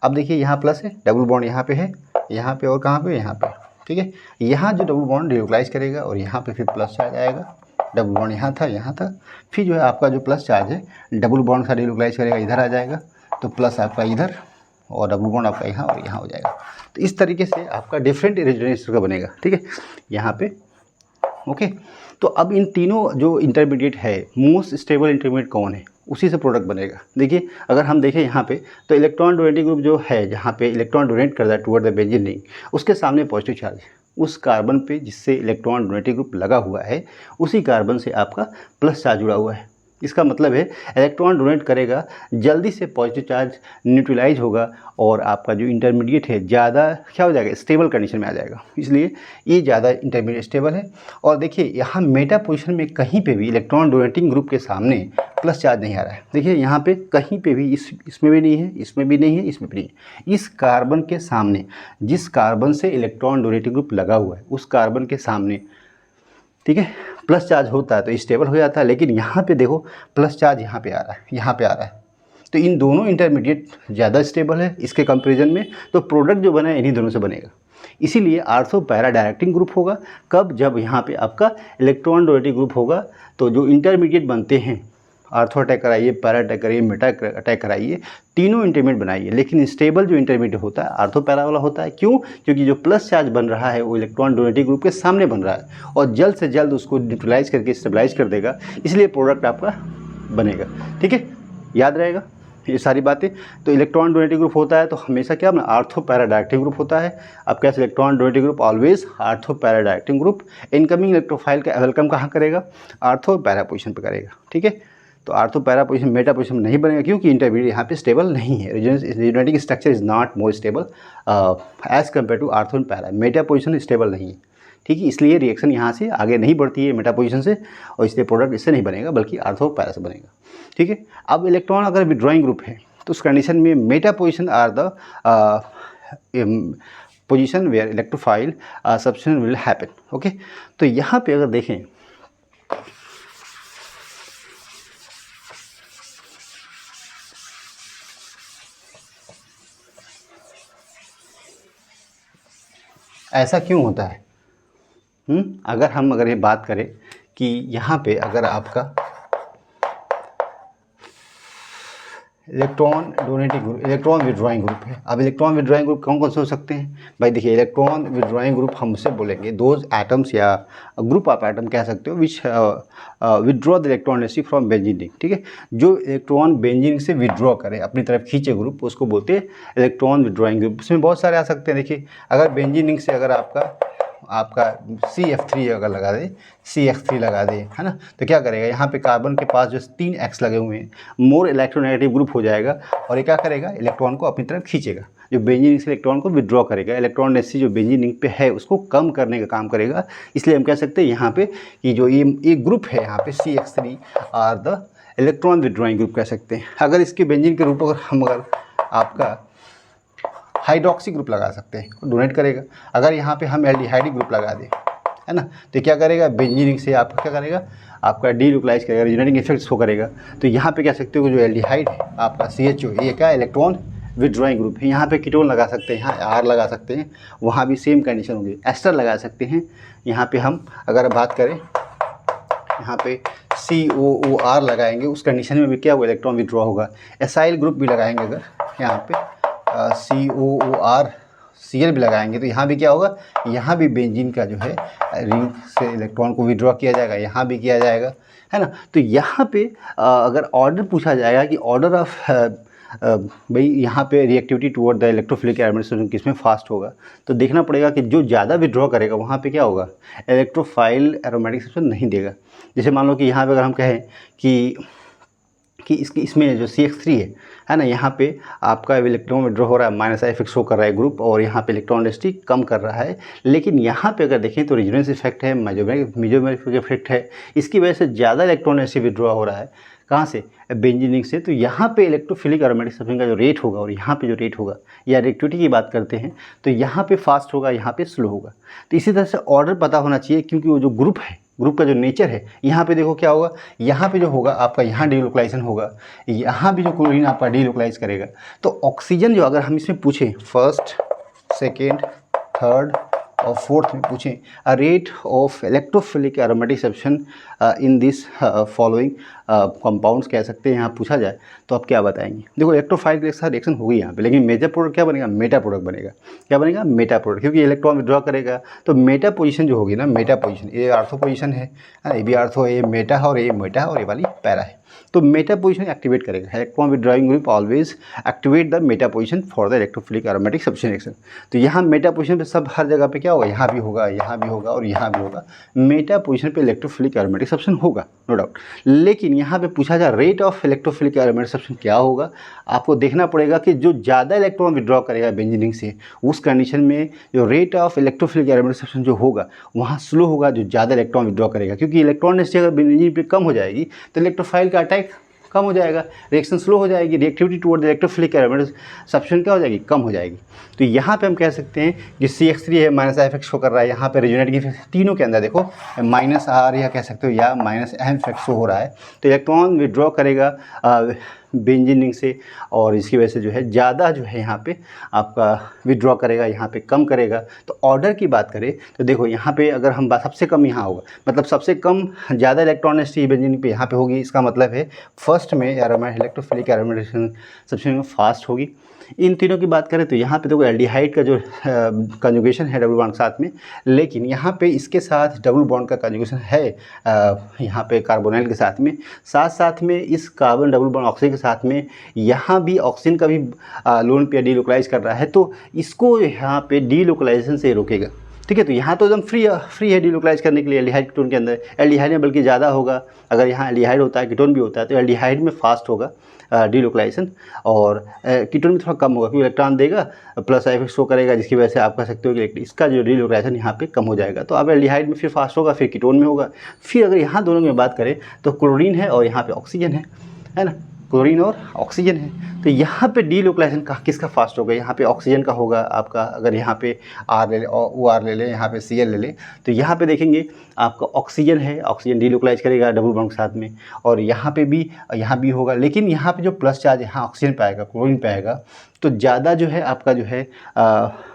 अब देखिए यहाँ प्लस है, डबल बॉन्ड यहाँ पे है, यहाँ पे और कहाँ पे, यहाँ पे। ठीक है, यहाँ जो डबल बॉन्ड न्यूट्रलाइज करेगा और यहाँ पे फिर प्लस चार्ज आएगा, डबल बॉन्ड यहाँ था, फिर जो है आपका जो प्लस चार्ज है डबल बॉन्ड का न्यूट्रलाइज करेगा, इधर आ जाएगा, तो प्लस आपका इधर और डबल बॉन्ड आपका यहाँ और यहाँ हो जाएगा। तो इस तरीके से आपका डिफरेंट रेजोनेंस का बनेगा। ठीक है, यहाँ पे ओके। तो अब इन तीनों जो इंटरमीडिएट है, मोस्ट स्टेबल इंटरमीडिएट कौन है, उसी से प्रोडक्ट बनेगा। देखिए अगर हम देखें यहाँ पे, तो इलेक्ट्रॉन डोनेटिंग ग्रुप जो है, जहाँ पे इलेक्ट्रॉन डोनेट कर रहा है टुवर्ड द बेंजीन रिंग, उसके सामने पॉजिटिव चार्ज है, उस कार्बन पे जिससे इलेक्ट्रॉन डोनेटिंग ग्रुप लगा हुआ है, उसी कार्बन से आपका प्लस चार्ज जुड़ा हुआ है। इसका मतलब है इलेक्ट्रॉन डोनेट करेगा, जल्दी से पॉजिटिव चार्ज न्यूट्रलाइज होगा, और आपका जो इंटरमीडिएट है ज़्यादा क्या हो जाएगा, स्टेबल कंडीशन में आ जाएगा, इसलिए ये ज़्यादा इंटरमीडिएट स्टेबल है। और देखिए यहाँ मेटा पोजीशन में कहीं पे भी इलेक्ट्रॉन डोनेटिंग ग्रुप के सामने प्लस चार्ज नहीं आ रहा है। देखिए यहाँ पे कहीं पे भी, इसमें भी नहीं है, इसमें भी नहीं है, इसमें भी नहीं है। इस कार्बन के सामने, जिस कार्बन से इलेक्ट्रॉन डोनेटिंग ग्रुप लगा हुआ है, उस कार्बन के सामने, ठीक है, प्लस चार्ज होता है तो स्टेबल हो जाता है। लेकिन यहाँ पे देखो प्लस चार्ज यहाँ पे आ रहा है, यहाँ पे आ रहा है, तो इन दोनों इंटरमीडिएट ज़्यादा स्टेबल है इसके कंपैरिजन में, तो प्रोडक्ट जो बना है इन्हीं दोनों से बनेगा। इसीलिए आर्थो पैरा डायरेक्टिंग ग्रुप होगा कब, जब यहाँ पे आपका इलेक्ट्रॉन डोनेटिंग ग्रुप होगा। तो जो इंटरमीडिएट बनते हैं, आर्थो अटैक कराइए, पैरा अटैक कराइए, मेटा अटैक कराइए, तीनों इंटरमीडिएट बनाइए, लेकिन स्टेबल जो इंटरमीडिएट होता है आर्थो पैरा वाला होता है। क्यों? क्योंकि जो प्लस चार्ज बन रहा है वो इलेक्ट्रॉन डोनेटिंग ग्रुप के सामने बन रहा है, और जल्द से जल्द उसको न्यूट्रलाइज करके स्टेबलाइज कर देगा, इसलिए प्रोडक्ट आपका बनेगा। ठीक है, याद रहेगा ये सारी बातें। तो इलेक्ट्रॉन डोनेटिंग ग्रुप होता है तो हमेशा क्या अपना आर्थो पैरा डायरेक्टिंग ग्रुप होता है। अब क्या, electron donating group always ortho para directing group. Incoming electrophile का वेलकम कहाँ करेगा, आर्थो पैरा पोजीशन पे करेगा। ठीक है, तो ortho para position Meta position में नहीं बनेगा, क्योंकि इंटरमीडिएट यहाँ पे स्टेबल नहीं है। Resonating structure is not more stable as compare to ortho and para. Meta position stable नहीं है, ठीक है, इसलिए रिएक्शन यहाँ से आगे नहीं बढ़ती है मेटा पोजीशन से, और इसलिए प्रोडक्ट इससे नहीं बनेगा बल्कि आर्थो पैरा से बनेगा। ठीक है, अब इलेक्ट्रॉन अगर विड्रॉइंग ग्रुप है तो उस कंडीशन में meta position are the position where electrophile substitution will happen. Okay, तो यहाँ पे अगर देखें, ऐसा क्यों होता है? अगर ये बात करें कि यहाँ पे अगर आपका electron donating group, electron withdrawing group है। अब इलेक्ट्रॉन विड्रॉइंग ग्रुप कौन कौन से हो सकते हैं भाई? देखिए इलेक्ट्रॉन विड्रॉइंग ग्रुप हम उससे बोलेंगे दोज एटम्स या ग्रुप ऑफ एटम कह सकते हो which withdraw the electron energy from benzene ring. ठीक है, जो इलेक्ट्रॉन बेंजीन रिंग से विड्रॉ करे, अपनी तरफ खींचे ग्रुप, उसको बोलते हैं इलेक्ट्रॉन विड्रॉइंग ग्रुप। इसमें बहुत सारे आ सकते हैं। देखिए अगर बेंजीन रिंग से अगर आपका CF3 अगर लगा दे, CH3 लगा दे, है ना, तो क्या करेगा, यहाँ पे कार्बन के पास जो 3 X लगे हुए हैं, मोर इलेक्ट्रोनेगेटिव ग्रुप हो जाएगा, और ये क्या करेगा, इलेक्ट्रॉन को अपनी तरफ खींचेगा। जो बेंजीन रिंग से इलेक्ट्रॉन को विड्रॉ करेगा, इलेक्ट्रॉन डेंसिटी जो बेंजीन रिंग पे है उसको कम करने का काम करेगा। इसलिए हम कह सकते हैं यहाँ पे कि जो ये ग्रुप है यहाँ पे CH3 are the electron withdrawing group कह सकते हैं। अगर इसके बेंजीन के रूप पर हम अगर आपका हाइड्रोक्सी ग्रुप लगा सकते हैं, डोनेट करेगा। अगर यहाँ पे हम एल्डिहाइड ग्रुप लगा दें, है ना, तो क्या करेगा, बेंजीन रिंग से आपका क्या करेगा, आपका डीलोकलाइज करेगा, रिजोनेटिंग इफेक्ट शो करेगा। तो यहाँ पे कह सकते हो जो एल्डिहाइड है आपका CHO, ये क्या इलेक्ट्रॉन विड्रॉइंग ग्रुप है। यहाँ पे कीटोन लगा सकते हैं, यहाँ R लगा सकते हैं, वहाँ भी सेम कंडीशन होगी, एस्टर लगा सकते हैं। यहाँ पे हम अगर बात करें यहाँ पे COOR लगाएंगे, उस कंडीशन में भी क्या होगा, इलेक्ट्रॉन विड्रॉ होगा। एसाइल ग्रुप भी लगाएंगे अगर यहाँ पे COOR Cl भी लगाएंगे तो यहाँ भी क्या होगा, यहाँ भी बेंजीन का जो है रिंग से इलेक्ट्रॉन को विड्रॉ किया जाएगा, यहाँ भी किया जाएगा, है ना। तो यहाँ पे अगर ऑर्डर पूछा जाएगा कि ऑर्डर ऑफ भाई यहाँ पे reactivity toward the electrophilic aromatic substance किसमें फास्ट होगा, तो देखना पड़ेगा कि जो ज़्यादा विड्रॉ करेगा वहाँ पे क्या होगा, इलेक्ट्रोफाइल एरोमेटिक सब्सटेंस नहीं देगा। जैसे मान लो कि यहाँ पे अगर हम कहें कि इसमें जो CH3 है ना, यहाँ पे आपका इलेक्ट्रॉन विड्रॉ हो रहा है, माइनस आई इफेक्ट शो कर रहा है ग्रुप, और यहाँ पे इलेक्ट्रॉन डेंसिटी कम कर रहा है। लेकिन यहाँ पे अगर देखें तो रेजोनेंस इफेक्ट है, मेसोमेरिक इफेक्ट है, इसकी वजह से ज़्यादा इलेक्ट्रॉन डेंसिटी विड्रॉ हो रहा है। कहाँ से, बेंजीन रिंग से। तो यहाँ पे इलेक्ट्रोफिलिक एरोमेटिक सब्सटेंस का जो रेट होगा और यहाँ पे जो रेट होगा, या रिएक्टिविटी की बात करते हैं तो यहाँ पे फास्ट होगा, यहाँ पे स्लो होगा। तो इसी तरह से ऑर्डर पता होना चाहिए, क्योंकि वो जो ग्रुप है, ग्रुप का जो नेचर है, यहाँ पे देखो क्या होगा, यहाँ पे जो होगा आपका यहाँ डीलोकलाइजेशन होगा, यहाँ भी जो क्लोरीन आपका डीलोकलाइज करेगा। तो ऑक्सीजन जो अगर हम इसमें पूछें फर्स्ट, सेकेंड, थर्ड और फोर्थ में पूछें, a rate of electrophilic aromatic substance in this following compounds कह सकते हैं, यहाँ पूछा जाए तो आप क्या बताएंगे। देखो इलेक्ट्रोफाइल के साथ रिएक्शन होगी यहाँ पे, लेकिन मेजर प्रोडक्ट क्या बनेगा, मेटा प्रोडक्ट बनेगा। क्या बनेगा, मेटा प्रोडक्ट, क्योंकि इलेक्ट्रॉन विड्रॉ करेगा। तो मेटा पोजीशन जो होगी ना, मेटा पोजीशन, ये आर्थो पोजीशन है, ये भी आर्थो है, ये मेटा है और ये मेटा है और ये वाली पैरा है। तो मेटा पोजीशन एक्टिवेट करेगा, electron withdrawing group always activate the Meta position for the electrophilic aromatic substance reaction. तो यहाँ मेटा पोजीशन पे सब हर जगह पे क्या होगा, यहाँ भी होगा, यहाँ भी होगा और यहाँ भी होगा। मेटा पोजीशन पे इलेक्ट्रोफिलिक एरोमेटिक सब्सटेंस होगा, नो डाउट। लेकिन यहाँ पे पूछा जाए rate of electrophilic aromatic substance क्या होगा, आपको देखना पड़ेगा कि जो ज़्यादा इलेक्ट्रॉन विड्रॉ करेगा बेंजीन रिंग से, उस कंडीशन में जो rate of electrophilic aromatic substance जो होगा वहाँ स्लो होगा, जो ज़्यादा इलेक्ट्रॉन विड्रॉ करेगा। क्योंकि इलेक्ट्रॉन डेंसिटी अगर बेंजीन पे कम हो जाएगी तो इलेक्ट्रोफाइल का अटैक कम हो जाएगा, रिएक्शन स्लो हो जाएगी, reactivity toward electrophilic aromatic substance क्या हो जाएगी, कम हो जाएगी। तो यहाँ पे हम कह सकते हैं कि CH3 है, माइनस आई इफेक्ट शो कर रहा है, यहाँ पे रेजोनेटिंग इफेक्ट तीनों के अंदर देखो माइनस R या कह सकते हो या माइनस M इफेक्ट शो हो रहा है। तो इलेक्ट्रॉन विड्रॉ करेगा बेंजीन रिंग से, और इसकी वजह से जो है ज़्यादा जो है यहाँ पे आपका विड्रॉ करेगा, यहाँ पे कम करेगा। तो ऑर्डर की बात करें तो देखो यहाँ पे अगर हम बात, सबसे कम यहाँ होगा, मतलब सबसे कम ज़्यादा इलेक्ट्रॉन डेंसिटी बेंजीन रिंग पे यहाँ पे होगी। इसका मतलब है फर्स्ट में इलेक्ट्रोफिलिक एरोमेटिक सब्सटेंस में फास्ट होगी। इन तीनों की बात करें तो यहाँ पे देखो एल्डिहाइड का जो कंजुगेशन है डबल बॉन्ड के साथ में, लेकिन यहाँ पे इसके साथ डबल बॉन्ड का कंजुगेशन है यहाँ पे कार्बोनाइल के साथ में, साथ में इस कार्बन डबल बॉन्ड ऑक्सीजन के साथ में यहाँ भी ऑक्सीजन का भी लोन पेयर डीलोकलाइज कर रहा है, तो इसको यहाँ पे डीलोकलाइजेशन से रोकेगा। ठीक है, तो यहाँ तो एकदम फ्री है डीलोकलाइज करने के लिए एल्डिहाइड कीटोन के अंदर। एल्डिहाइड में बल्कि ज़्यादा होगा, अगर यहाँ एल्डिहाइड होता है कीटोन भी होता है तो एल्डिहाइड में फास्ट होगा डीलोकलाइजेशन, और कीटोन में थोड़ा कम होगा, क्योंकि इलेक्ट्रॉन देगा प्लस आई इफेक्ट शो करेगा, जिसकी वजह से आप कह सकते हो कि इसका जो डीलोकलाइजेशन यहाँ पे कम हो जाएगा। तो अब एल्डिहाइड में फिर फास्ट होगा, फिर कीटोन में होगा। फिर अगर यहाँ दोनों में बात करें तो क्लोरीन है और यहाँ पे ऑक्सीजन है ना, क्लोरीन और ऑक्सीजन है। तो यहाँ पे डीलोकलाइजेशन का किसका फास्ट होगा, यहाँ पे ऑक्सीजन का होगा आपका। अगर यहाँ पे R ले ले, OR ले ले, यहाँ पे Cl ले ले, तो यहाँ पे देखेंगे आपका ऑक्सीजन है, ऑक्सीजन डीलोकलाइज करेगा डबल बॉन्ड के साथ में, और यहाँ भी होगा। लेकिन यहाँ पे जो प्लस चार्ज यहाँ ऑक्सीजन पे आएगा, क्लोरीन पे आएगा, तो ज़्यादा जो है आपका जो है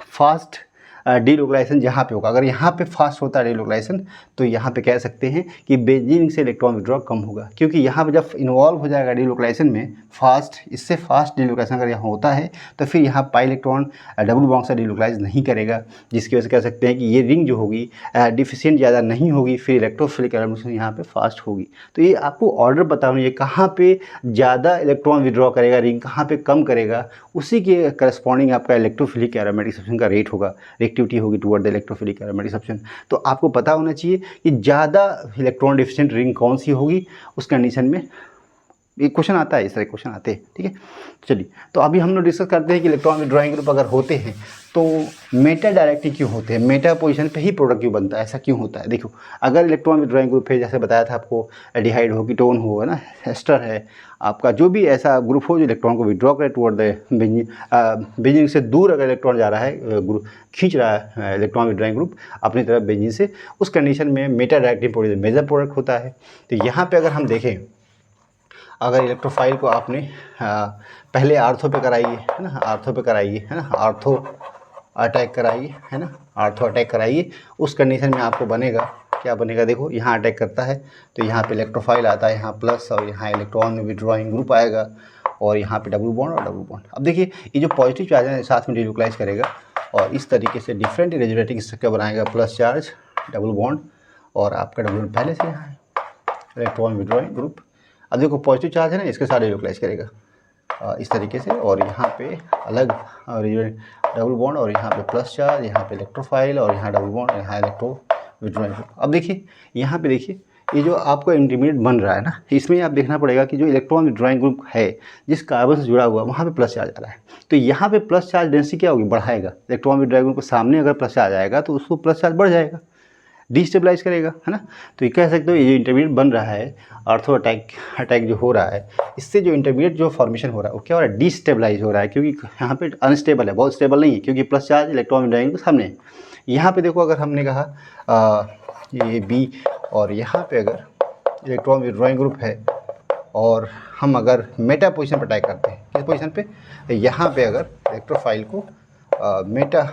फास्ट डीलोकलाइजेशन जहाँ पे होगा। अगर यहाँ पे फास्ट होता है डीलोकलाइजेशन तो यहाँ पे कह सकते हैं कि बेंजीन रिंग से इलेक्ट्रॉन विड्रॉ कम होगा, क्योंकि यहाँ पे जब इन्वॉल्व हो जाएगा डीलोकलाइजेशन में फास्ट, इससे फास्ट डीलोकलाइजेशन अगर यहाँ होता है तो फिर यहाँ पाई इलेक्ट्रॉन डबल बॉन्ड से डीलोकलाइज नहीं करेगा, जिसकी वजह से कह सकते हैं कि ये रिंग जो होगी डिफिशिएंट ज़्यादा नहीं होगी, फिर इलेक्ट्रोफिलिक एरोमेटिक यहाँ पे फास्ट होगी। तो ये आपको ऑर्डर पता होना, ये कहाँ पे ज़्यादा इलेक्ट्रॉन विड्रॉ करेगा रिंग, कहाँ पे कम करेगा, उसी के करस्पॉन्डिंग आपका इलेक्ट्रोफिलिक एरोमेटिक सब्सटेंस का रेट होगा, एक्टिविटी होगी toward the electrophilic aromatic substance. तो आपको पता होना चाहिए कि ज़्यादा इलेक्ट्रॉन डिफिशिएंट रिंग कौन सी होगी उस कंडीशन में, ये क्वेश्चन आता है, इस तरह क्वेश्चन आते हैं, ठीक है। चलिए, तो अभी हम लोग डिस्कस करते हैं कि इलेक्ट्रॉन विड्रॉइंग ग्रुप अगर होते हैं तो मेटा डायरेक्टली क्यों होते हैं, मेटा पोजीशन पे ही प्रोडक्ट क्यों बनता है, ऐसा क्यों होता है। देखो, अगर इलेक्ट्रॉन विड्रॉइंग ग्रुप है, जैसे बताया था आपको, एल्डिहाइड हो, कीटोन हो, है ना, एस्टर है, आपका जो भी ऐसा ग्रुप हो जो इलेक्ट्रॉन को विड्रॉ करे टुवर्ड द बेंजीन से दूर अगर इलेक्ट्रॉन जा रहा है, ग्रुप खींच रहा है इलेक्ट्रॉन विड्रॉइंग ग्रुप अपनी तरफ बेंजीन से, उस कंडीशन में meta directly produce major product होता है। तो यहाँ पे अगर हम देखें, अगर इलेक्ट्रोफाइल को आपने पहले आर्थो पे कराइए, है ना, आर्थो पे कराइए, है ना, आर्थो अटैक कराइए, है ना, आर्थो अटैक कराइए, उस कंडीशन में आपको बनेगा, क्या बनेगा, देखो यहाँ अटैक करता है तो यहाँ पे इलेक्ट्रोफाइल आता है, यहाँ प्लस, और यहाँ इलेक्ट्रॉन विड्रॉइंग ग्रुप आएगा, और यहाँ पे डबल बॉन्ड और डबल बॉन्ड। अब देखिए, ये जो पॉजिटिव चार्ज है साथ में डिन्यूक्लाइज करेगा और इस तरीके से डिफरेंट रेजोनेटिंग स्ट्रक्चर बनाएगा, प्लस चार्ज, डबल बॉन्ड, और आपका डबल बॉन्ड पहले से यहाँ है, इलेक्ट्रॉन विड्रॉइंग ग्रुप। अब देखो, पॉजिटिव चार्ज है ना, इसके साथ डिन्यूक्लाइज करेगा इस तरीके से, और यहाँ पे अलग डबल बॉन्ड, और यहाँ पे प्लस चार्ज, यहाँ पे इलेक्ट्रोफाइल, और यहाँ डबल बॉन्ड, यहाँ इलेक्ट्रो विड्रॉइंग ग्रुप। अब देखिए, यहाँ पे देखिए, ये जो आपका इंटरमीडिएट बन रहा है ना, इसमें आप देखना पड़ेगा कि जो इलेक्ट्रॉन विड्रॉइंग ग्रुप है जिस कार्बन से जुड़ा हुआ, वहाँ पे प्लस चार्ज आ रहा है, तो यहाँ पे प्लस चार्ज डेंसिटी क्या होगी, बढ़ाएगा। इलेक्ट्रॉन विड्रॉइंग ग्रुप के सामने अगर प्लस चार्ज आएगा तो उसको प्लस चार्ज बढ़ जाएगा, डिस्टेबलाइज करेगा, है ना। तो ये कह सकते हो, ये जो इंटरमीडिएट बन रहा है, आर्थो अटैक जो हो रहा है, इससे जो इंटरमीडिएट जो फॉर्मेशन हो रहा है वो क्या हो रहा है, डिस्टेबलाइज हो रहा है, क्योंकि यहाँ पे अनस्टेबल है, बहुत स्टेबल नहीं है, क्योंकि प्लस चार्ज इलेक्ट्रॉन विड्रॉइंग के सामने है। यहाँ पे देखो, अगर हमने कहा ये बी, और यहाँ पे अगर इलेक्ट्रॉन विड्रॉइंग ग्रुप है और हम अगर मेटा पोजीशन पर अटैक करते हैं, किस पोजीशन पे, तो यहाँ पे अगर इलेक्ट्रोफाइल को मेटा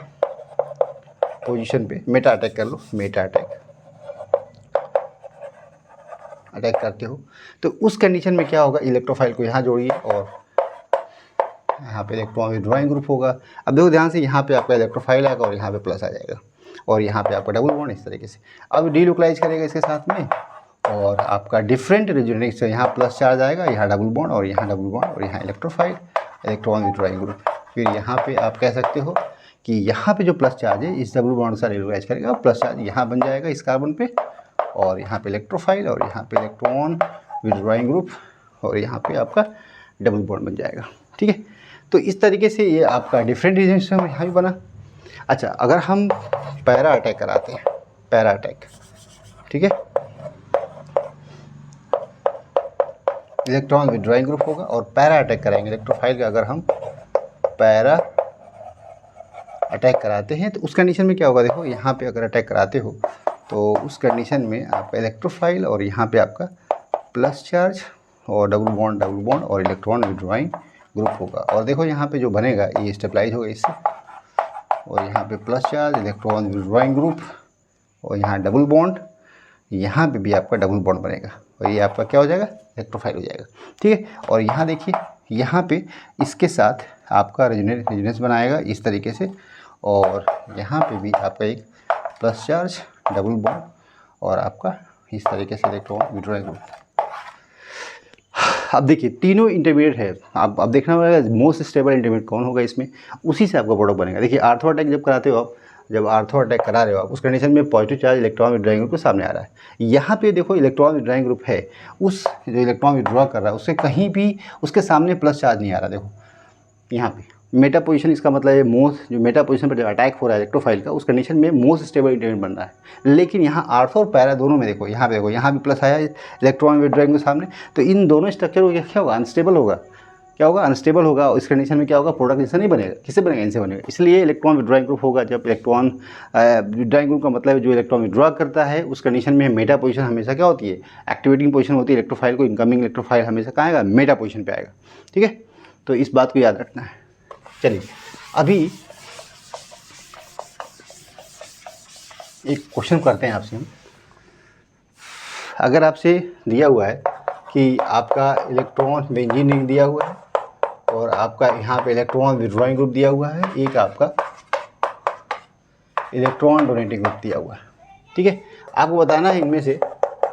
पोजीशन पे मेटा अटैक कर लो, मेटा अटैक करते हो, तो उस कंडीशन में क्या होगा, इलेक्ट्रोफाइल को यहाँ जोड़िए और यहाँ पे इलेक्ट्रॉन विड्रॉइंग ग्रुप होगा। अब देखो ध्यान से, यहाँ पे आपका इलेक्ट्रोफाइल आएगा और यहाँ पे प्लस आ जाएगा, और यहाँ पे आपका डबल बॉन्ड इस तरीके से। अब डीलोकलाइज करेगा इसके साथ में, और आपका डिफरेंट रेजोनेटिंग से यहाँ प्लस चार्ज आएगा, यहाँ डबल बॉन्ड, और यहाँ डबल बॉन्ड, और यहाँ इलेक्ट्रोफाइल, इलेक्ट्रॉन विड्रॉइंग ग्रुप। फिर यहाँ पे आप कह सकते हो कि यहाँ पे जो प्लस चार्ज है इस डबल बॉन्ड से डीलोकलाइज करेगा, प्लस चार्ज यहाँ बन जाएगा इस कार्बन पे, और यहाँ पे इलेक्ट्रोफाइल, और यहाँ पे इलेक्ट्रॉन विड्रॉइंग ग्रुप, और यहाँ पे आपका डबल बॉन्ड बन जाएगा, ठीक है। तो इस तरीके से ये आपका डिफरेंट रीजन यहाँ भी बना। अच्छा, अगर हम पैरा अटैक कराते हैं, पैरा अटैक, ठीक है, इलेक्ट्रॉन विड्रॉइंग ग्रुप होगा और पैरा अटैक कराएंगे इलेक्ट्रोफाइल का। अगर हम पैरा अटैक कराते हैं तो उस कंडीशन में क्या होगा, देखो यहाँ पे अगर अटैक कराते हो तो उस कंडीशन में आपका इलेक्ट्रोफाइल, और यहाँ पे आपका प्लस चार्ज और डबल बॉन्ड और इलेक्ट्रॉन विड्रॉइंग ग्रुप होगा। और देखो यहाँ पे जो बनेगा ये स्टेबलाइज होगा इससे, और यहाँ पे plus charge, electron withdrawing group, और यहाँ डबल बॉन्ड, यहाँ पे भी आपका डबल बॉन्ड बनेगा, और ये आपका क्या हो जाएगा, इलेक्ट्रोफाइल हो जाएगा, ठीक है। और यहाँ देखिए, यहाँ पे इसके साथ आपका रेजोनेंस बनाएगा इस तरीके से, और यहाँ पे भी आपका एक प्लस चार्ज, डबल बॉन्ड, और आपका इस तरीके से इलेक्ट्रॉन विड्रॉइंग ग्रुप। अब देखिए, तीनों इंटरमीडिएट है, अब देखना पड़ेगा मोस्ट स्टेबल इंटरमीडिएट कौन होगा इसमें, उसी से आपका प्रोडक्ट बनेगा। देखिए, आर्थो अटैक जब कराते हो आप, जब आर्थो अटैक करा रहे हो आप, उस कंडीशन में positive charge electron withdrawing group के सामने आ रहा है। यहाँ पे देखो, इलेक्ट्रॉन विड्रॉइंग ग्रुप है, उस जो इलेक्ट्रॉन विड्रॉ कर रहा है उससे कहीं भी उसके सामने प्लस चार्ज नहीं आ रहा। देखो यहाँ पे मेटा पोजीशन, इसका मतलब है मोस्ट, जो मेटा पोजीशन पर जब अटैक हो रहा है इलेक्ट्रोफाइल का, उस कंडीशन में मोस्ट स्टेबल इंटरमीडिएट बन रहा है। लेकिन यहाँ आर्थो और पैरा दोनों में देखो, यहाँ पे देखो, यहाँ भी प्लस आया इलेक्ट्रॉन विड्रॉइंग के सामने, तो इन दोनों स्ट्रक्चर को क्या होगा, अनस्टेबल होगा। क्या होगा, अनस्टेबल होगा। इस कंडीशन में क्या होगा, प्रोडक्ट इससे नहीं बनेगा, किससे बनेगा, इनसे बनेगा। इसलिए इलेक्ट्रॉन विड्रॉइंग ग्रुप होगा। जब इलेक्ट्रॉन विड्रॉइंग ग्रुप का मतलब जो इलेक्ट्रॉन विड्रॉ करता है, उस कंडीशन में मेटा पोजीशन हमेशा क्या होती है, एक्टिवेटिंग पोजीशन होती है। इलेक्ट्रोफाइल को इनकमिंग इलेक्ट्रोफाइल हमेशा कहाँ आएगा, मेटा पोजीशन पे आएगा, ठीक है। तो इस बात को याद रखना है। चलिए, अभी एक क्वेश्चन करते हैं आपसे हम। अगर आपसे दिया हुआ है कि आपका इलेक्ट्रॉन बेंजीन रिंग दिया हुआ है और आपका यहाँ पे इलेक्ट्रॉन विड्रॉइंग ग्रुप दिया हुआ है, एक आपका इलेक्ट्रॉन डोनेटिंग ग्रुप दिया हुआ है, ठीक है। आपको बताना है इनमें से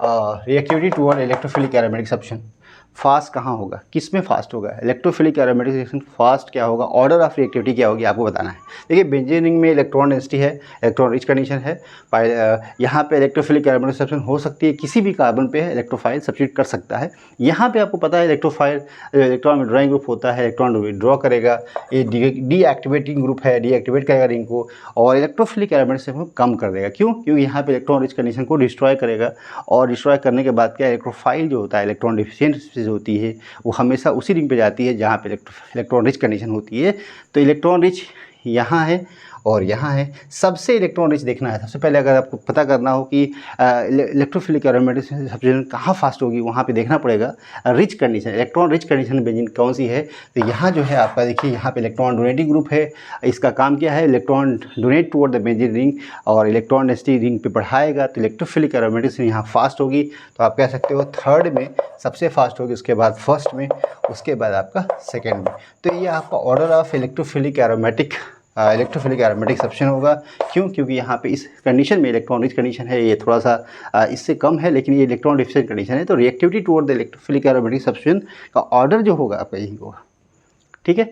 reactivity toward electrophilic aromatic substitution fast कहाँ होगा, किस में फास्ट होगा, इलेक्ट्रोफिलिक एरोमेटिक रिएक्शन फास्ट क्या होगा, ऑर्डर ऑफ रिएक्टिविटी क्या होगी, आपको बताना है। देखिए बेंजीन रिंग में इलेक्ट्रॉन डेंसिटी है, इलेक्ट्रॉन रिच कंडीशन है, यहाँ पे इलेक्ट्रोफिलिक एरोमेटिक सब्स्टिट्यूशन हो सकती है, किसी भी कार्बन पे इलेक्ट्रोफाइल सब्स्टिट्यूट कर सकता है। यहाँ पे आपको पता है इलेक्ट्रोफाइल इलेक्ट्रॉन विड्रॉइंग ग्रुप होता है, इलेक्ट्रॉन विड्रॉ करेगा, ये डीएक्टिवेटिंग ग्रुप है, डीएक्टिवेट करेगा रिंग को, और इलेक्ट्रोफिलिक एरोमेटिक सब्स्टिट्यूशन को कम कर देगा। क्यों? क्योंकि यहाँ पे इलेक्ट्रॉन रिच कंडीशन को डिस्ट्रॉय करेगा, और डिस्ट्रॉय करने के बाद क्या इलेक्ट्रोफाइल जो होता है, इलेक्ट्रॉन डिफिशिएंट स्पीशीज होती है, वो हमेशा उसी रिंग पे जाती है जहाँ पे इलेक्ट्रॉन रिच कंडीशन होती है। तो इलेक्ट्रॉन रिच यहाँ है और यहाँ है, सबसे इलेक्ट्रॉन रिच देखना है। सबसे पहले अगर आपको पता करना हो कि इलेक्ट्रोफिलिक एरोमेटिक सब्स्टिट्यूशन कहाँ फास्ट होगी, वहाँ पे देखना पड़ेगा rich condition, electron rich condition benzene कौन सी है। तो यहाँ जो है आपका देखिए, यहाँ पे इलेक्ट्रॉन डोनेटिंग ग्रुप है, इसका काम क्या है, electron donate toward the benzene ring और इलेक्ट्रॉन डेंसिटी रिंग पे बढ़ाएगा, तो इलेक्ट्रोफिलिक एरोमेटिक यहाँ फास्ट होगी। तो आप कह सकते हो थर्ड में सबसे फास्ट होगी, उसके बाद फर्स्ट में, उसके बाद आपका सेकेंड में। तो ये आपका order of electrophilic aromatic substitution होगा। क्यों? क्योंकि यहाँ पे इस कंडीशन में इलेक्ट्रॉन रिच कंडीशन है, ये थोड़ा सा इससे कम है, लेकिन ये इलेक्ट्रॉन डिफिशिएंट कंडीशन है। तो reactivity toward the electrophilic aromatic substitution का ऑर्डर जो होगा आपका यही होगा। ठीक है,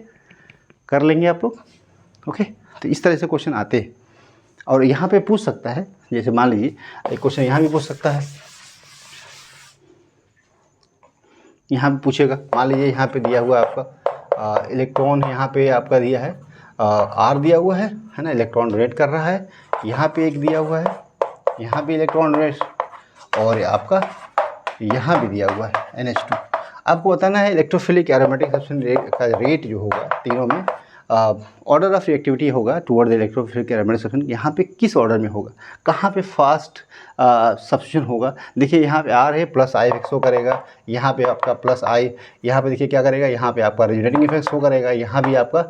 कर लेंगे आप लोग। ओके, तो इस तरह से क्वेश्चन आते हैं, और यहाँ पे पूछ सकता है, जैसे मान लीजिए एक क्वेश्चन यहाँ भी पूछ सकता है, यहाँ पे पूछेगा, मान लीजिए यहाँ पे दिया हुआ आपका इलेक्ट्रॉन, यहाँ पे आपका दिया है आर दिया हुआ है ना, इलेक्ट्रॉन डोनेट कर रहा है, यहाँ पे एक दिया हुआ है, यहाँ पे इलेक्ट्रॉन डोनेट, और आपका यहाँ भी दिया हुआ है NH2। आपको बताना है इलेक्ट्रोफिलिक एरोमेटिक सब्स्टिट्यूशन का रेट जो होगा तीनों में, ऑर्डर ऑफ रिएक्टिविटी होगा toward the electrophilic aromatic substitution, यहाँ पे किस ऑर्डर में होगा, कहाँ पे फास्ट सब्स्टिट्यूशन होगा। देखिए यहाँ पे आर है, प्लस आई इफेक्ट शो करेगा, यहाँ पे आपका प्लस आई, यहाँ पे देखिए क्या करेगा, यहाँ पे आपका रेजोनेटिंग इफेक्ट शो करेगा, यहाँ भी आपका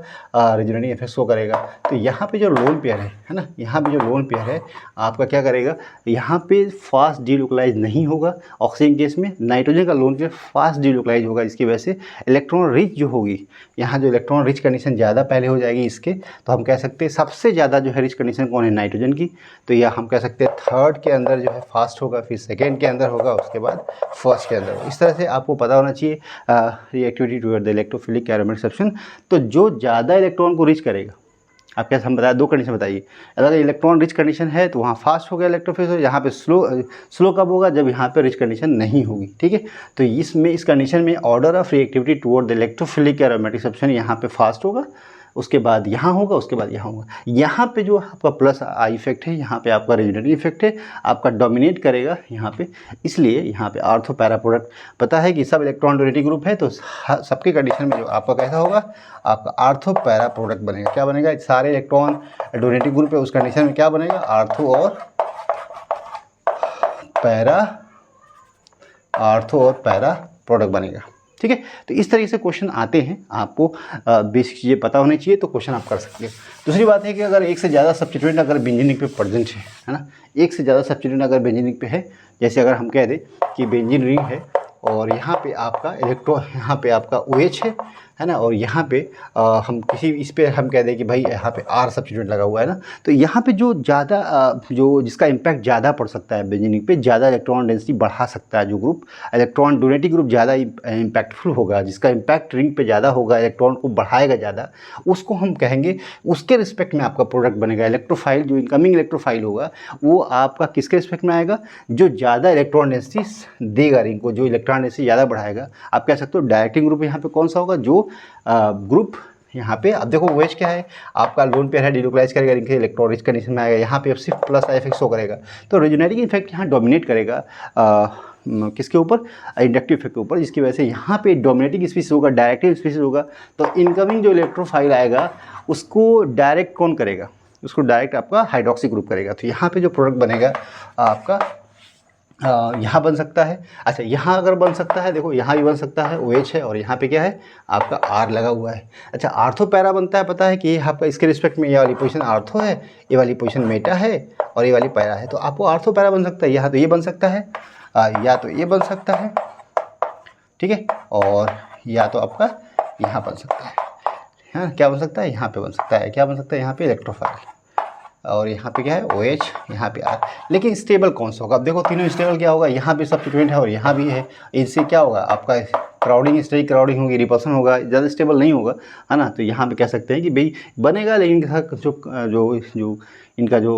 रेजोनेटिंग इफेक्ट शो करेगा। तो यहाँ पे जो लोन पेयर है ना, यहाँ पे जो लोन पेयर है आपका क्या करेगा, यहाँ पे फास्ट डीलोकलाइज नहीं होगा। ऑक्सीजन केस में नाइट्रोजन का लोन पेयर फास्ट डीलोकलाइज होगा, इसकी वजह से इलेक्ट्रॉन रिच जो होगी, यहाँ जो इलेक्ट्रॉन रिच कंडीशन ज़्यादा पहले हो जाएगी इसके, तो हम कह सकते हैं सबसे ज़्यादा जो है रिच कंडीशन कौन है, नाइट्रोजन की। तो यह हम कह सकते हैं थर्ड के अंदर जो है फास्ट होगा, फिर सेकेंड के अंदर होगा, उसके बाद फर्स्ट के अंदर। इस तरह से आपको पता होना चाहिए reactivity toward the electrophilic aromatic substitution. तो जो ज़्यादा इलेक्ट्रॉन को रिच करेगा, आप कैसे हम बताया, दो कंडीशन बताइए। अगर इलेक्ट्रॉन रिच कंडीशन है तो वहाँ फास्ट हो गया इलेक्ट्रोफिलिक, यहाँ पे स्लो कब होगा, जब यहाँ पे रिच कंडीशन नहीं होगी। ठीक है, तो इसमें इस कंडीशन में order of reactivity toward the electrophilic aromatic substitution यहाँ पे फास्ट होगा, उसके बाद यहाँ होगा, उसके बाद यहाँ होगा। यहाँ पे जो आपका प्लस आई इफेक्ट है, यहाँ पे आपका रेजोनेटिंग इफेक्ट है, आपका डोमिनेट करेगा यहाँ पे, इसलिए यहाँ पे आर्थो पैरा प्रोडक्ट। पता है कि सब इलेक्ट्रॉन डोनेटिंग ग्रुप है, तो सबके कंडीशन में जो आपका कैसा होगा, आपका आर्थो पैरा प्रोडक्ट बनेगा। क्या बनेगा, सारे इलेक्ट्रॉन डोनेटिंग ग्रुप है, उस कंडीशन में क्या बनेगा, आर्थो और पैरा प्रोडक्ट बनेगा। ठीक है, तो इस तरीके से क्वेश्चन आते हैं, आपको बेसिक चीज़ें पता होनी चाहिए, तो क्वेश्चन आप कर सकते हैं। दूसरी बात है कि अगर एक से ज़्यादा सब्स्टिट्यूएंट अगर बेंजीन रिंग पे प्रेजेंट है ना, एक से ज़्यादा सब्स्टिट्यूएंट अगर बेंजीन रिंग पे है, जैसे अगर हम कह दें कि बेंजीन रिंग है और यहाँ पे आपका यहाँ पे आपका OH है ना, और यहाँ पे हम किसी इस पे हम कह दें कि भाई यहाँ पे R सब्स्टिट्यूएंट लगा हुआ है ना, तो यहाँ पे जो ज़्यादा जो जिसका इम्पैक्ट ज़्यादा पड़ सकता है बेंजीन रिंग पे, ज़्यादा इलेक्ट्रॉन डेंसिटी बढ़ा सकता है, जो ग्रुप इलेक्ट्रॉन डोनेटिंग ग्रुप ज़्यादा इम्पैक्टफुल होगा, जिसका इम्पैक्ट रिंग पे ज़्यादा होगा, इलेक्ट्रॉन को बढ़ाएगा ज़्यादा, उसको हम कहेंगे, उसके रिस्पेक्ट में आपका प्रोडक्ट बनेगा। इलेक्ट्रोफाइल जो इनकमिंग इलेक्ट्रोफाइल होगा वो आपका किसके रिस्पेक्ट में आएगा, जो ज़्यादा इलेक्ट्रॉन डेंसिटी देगा रिंग को, जो इलेक्ट्रॉन डेंसिटी ज़्यादा बढ़ाएगा। आप कह सकते हो डायरेक्टिंग ग्रुप यहाँ पे कौन सा होगा, जो ग्रुप यहाँ पे, अब देखो OH क्या है, आपका लोन पेयर है, डिलोकलाइज करेगा, रिंग के इलेक्ट्रॉन रिच कंडीशन में आएगा, यहाँ पे सिर्फ प्लस आई इफेक्ट शो करेगा। तो रेजोनेटिंग इफेक्ट यहाँ डोमिनेट करेगा किसके ऊपर, इंडक्टिव इफेक्ट के ऊपर, जिसकी वजह से यहाँ पे डोमिनेटिंग स्पीशीज होगा, डायरेक्टिव स्पीशीज होगा। तो इनकमिंग जो इलेक्ट्रोफाइल आएगा उसको डायरेक्ट कौन करेगा, उसको डायरेक्ट आपका हाइड्रोक्सी ग्रुप करेगा। तो यहाँ पे जो प्रोडक्ट बनेगा आपका यहाँ बन सकता है। अच्छा, यहाँ अगर बन सकता है, देखो यहाँ भी बन सकता है, OH है और यहाँ पे क्या है आपका R लगा हुआ है। अच्छा, आर्थो पैरा बनता है, पता है कि ये आपका इसके रिस्पेक्ट में ये वाली पोजीशन आर्थो है, ये वाली पोजीशन मेटा है और ये वाली पैरा है, तो आपको आर्थो पैरा बन सकता है। यहाँ तो ये बन सकता है, या तो ये बन सकता है, ठीक है, और या तो आपका यहाँ बन सकता है। हाँ, क्या बन सकता है, यहाँ पे बन सकता है, क्या बन सकता है, यहाँ पे इलेक्ट्रोफाइल, और यहाँ पे क्या है OH, यहाँ पे R। लेकिन स्टेबल कौन सा होगा, अब देखो तीनों स्टेबल क्या होगा, यहाँ भी सब्स्टिट्यूएंट है और यहाँ भी है, इनसे क्या होगा आपका क्राउडिंग, स्टेरिक क्राउडिंग होगी, रिपल्सन होगा, ज़्यादा स्टेबल नहीं होगा, है ना। तो यहाँ पे कह सकते हैं कि भाई बनेगा, लेकिन जो इनका जो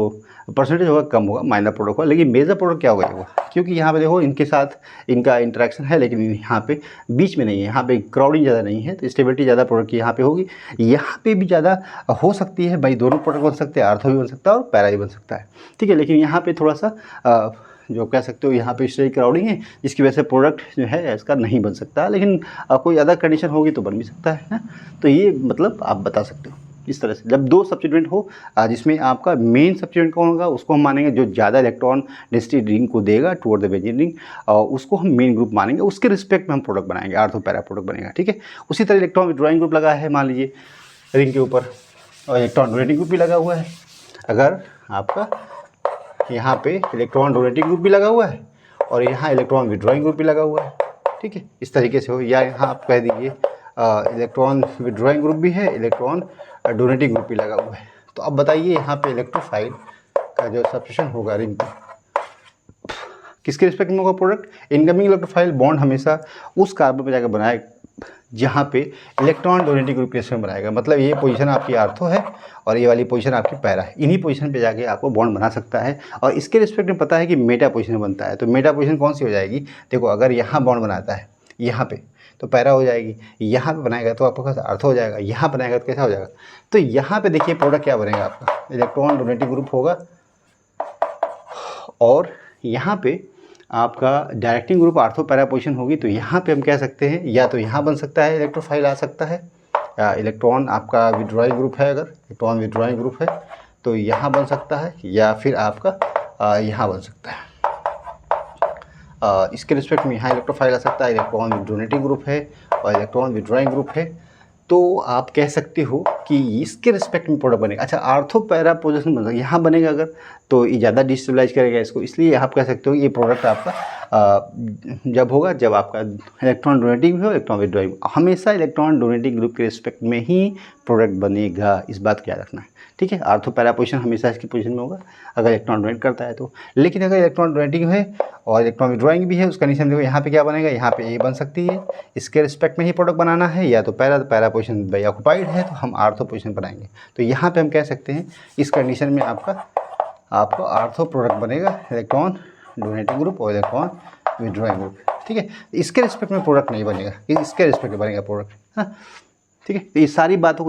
परसेंटेज होगा कम होगा, माइनर प्रोडक्ट होगा। लेकिन मेजर प्रोडक्ट क्या होगा, क्योंकि यहाँ पे देखो इनके साथ इनका इंटरेक्शन है, लेकिन यहाँ पे बीच में नहीं है, यहाँ पे क्राउडिंग ज़्यादा नहीं है, तो स्टेबिलिटी ज़्यादा प्रोडक्ट की यहाँ पे होगी। यहाँ पे भी ज़्यादा हो सकती है भाई, दोनों प्रोडक्ट बन सकते हैं, आर्थो भी बन सकता है और पैरा भी बन सकता है, ठीक है। लेकिन यहाँ पे थोड़ा सा जो कह सकते हो यहाँ पे स्टेरिक क्राउडिंग है, जिसकी वजह से प्रोडक्ट जो है इसका नहीं बन सकता, लेकिन कोई अदर कंडीशन होगी तो बन भी सकता है ना। तो ये मतलब आप बता सकते हो इस तरह से। जब दो सब्स्टिट्यूएंट हो जिसमें आपका मेन सब्स्टिट्यूएंट कौन होगा, उसको हम मानेंगे जो ज़्यादा इलेक्ट्रॉन डेंसिटी रिंग को देगा टुवर्ड द बेंजीन रिंग, उसको हम मेन ग्रुप मानेंगे, उसके रिस्पेक्ट में हम प्रोडक्ट बनाएंगे, आर्थो पैरा प्रोडक्ट बनेगा, ठीक है। उसी तरह इलेक्ट्रॉन विथड्रॉइंग ग्रुप लगा है मान लीजिए रिंग के ऊपर, और इलेक्ट्रॉन डोनेटिंग ग्रुप भी लगा हुआ है। अगर आपका यहाँ पे इलेक्ट्रॉन डोनेटिंग ग्रुप भी लगा हुआ है और यहाँ इलेक्ट्रॉन विथड्रॉइंग ग्रुप भी लगा हुआ है, ठीक है, इस तरीके से हो। या यहाँ आप कह दीजिए इलेक्ट्रॉन विथड्रॉइंग ग्रुप भी है, इलेक्ट्रॉन डोनेटिंग ग्रुप भी लगा हुआ है। तो अब बताइए यहाँ पे इलेक्ट्रोफाइल का जो सब्स्टिट्यूशन होगा रिंग पे, किसके रिस्पेक्ट में होगा प्रोडक्ट, इनकमिंग इलेक्ट्रोफाइल बॉन्ड हमेशा उस कार्बन पे जाकर बनाए जहाँ पे इलेक्ट्रॉन डोनेटिंग ग्रुप के रिस्पेक्ट में बनाएगा। मतलब ये पोजीशन आपकी आर्थो है और ये वाली पोजीशन आपकी पैरा है, इन्हीं पोजीशन पे जाके आपको बॉन्ड बना सकता है। और इसके रिस्पेक्ट में पता है कि मेटा पोजीशन बनता है, तो मेटा पोजीशन कौन सी हो जाएगी, देखो अगर यहाँ बॉन्ड बनाता है यहाँ पे तो पैरा हो जाएगी, यहाँ पे बनाएगा तो आपका आर्थो हो जाएगा, यहाँ बनाएगा तो कैसा हो जाएगा। तो यहाँ पे देखिए प्रोडक्ट क्या बनेगा आपका, इलेक्ट्रॉन डोनेटिंग ग्रुप होगा और यहाँ पे आपका directing group ortho para position होगी। तो यहाँ पे हम कह सकते हैं या तो यहाँ बन सकता है इलेक्ट्रोफाइल आ सकता है, इलेक्ट्रॉन आपका विथड्रॉइंग ग्रुप है, अगर इलेक्ट्रॉन विथड्रॉइंग ग्रुप है तो यहाँ बन सकता है, या फिर आपका यहाँ बन सकता है। इसके रिस्पेक्ट में यहाँ इलेक्ट्रोफाइल आ सकता है, इलेक्ट्रॉन डोनेटिंग ग्रुप है और इलेक्ट्रॉन विथड्रॉइंग ग्रुप है। तो आप कह सकते हो कि इसके रिस्पेक्ट में प्रोडक्ट बनेगा। अच्छा आर्थो पैरा पोजीशन बनेगा, यहाँ बनेगा अगर तो ये ज़्यादा डिस्टेबलाइज करेगा इसको, इसलिए आप कह सकते हो ये प्रोडक्ट आपका जब होगा जब आपका इलेक्ट्रॉन डोनेटिंग भी हो, इलेक्ट्रॉन विथड्रॉइंग, हमेशा इलेक्ट्रॉन डोनेटिंग ग्रुप के रिस्पेक्ट में ही प्रोडक्ट बनेगा, इस बात को याद रखना है, ठीक है। आर्थो पैरा पोजीशन हमेशा इसकी पोजीशन में होगा अगर इलेक्ट्रॉन डोनेट करता है तो। लेकिन अगर इलेक्ट्रॉन डोनेटिंग है और इलेक्ट्रॉन विथड्रॉइंग भी है, उस कंडीशन देखो यहाँ पे क्या बनेगा, यहाँ पे ए बन सकती है, इसके रिस्पेक्ट में ही प्रोडक्ट बनाना है, या तो पैरा पोजीशन बाई ऑक्युपाइड है तो हम आर्थो पोजीशन बनाएंगे। तो यहाँ पे हम कह सकते हैं इस कंडीशन में आपको आर्थो प्रोडक्ट बनेगा, इलेक्ट्रॉन डोनेटिंग ग्रुप और इलेक्ट्रॉन विथड्रॉइंग ग्रुप, ठीक है। इसके रिस्पेक्ट में प्रोडक्ट नहीं बनेगा, इसके रिस्पेक्ट में बनेगा प्रोडक्ट, हाँ, ठीक है। तो ये सारी बातों को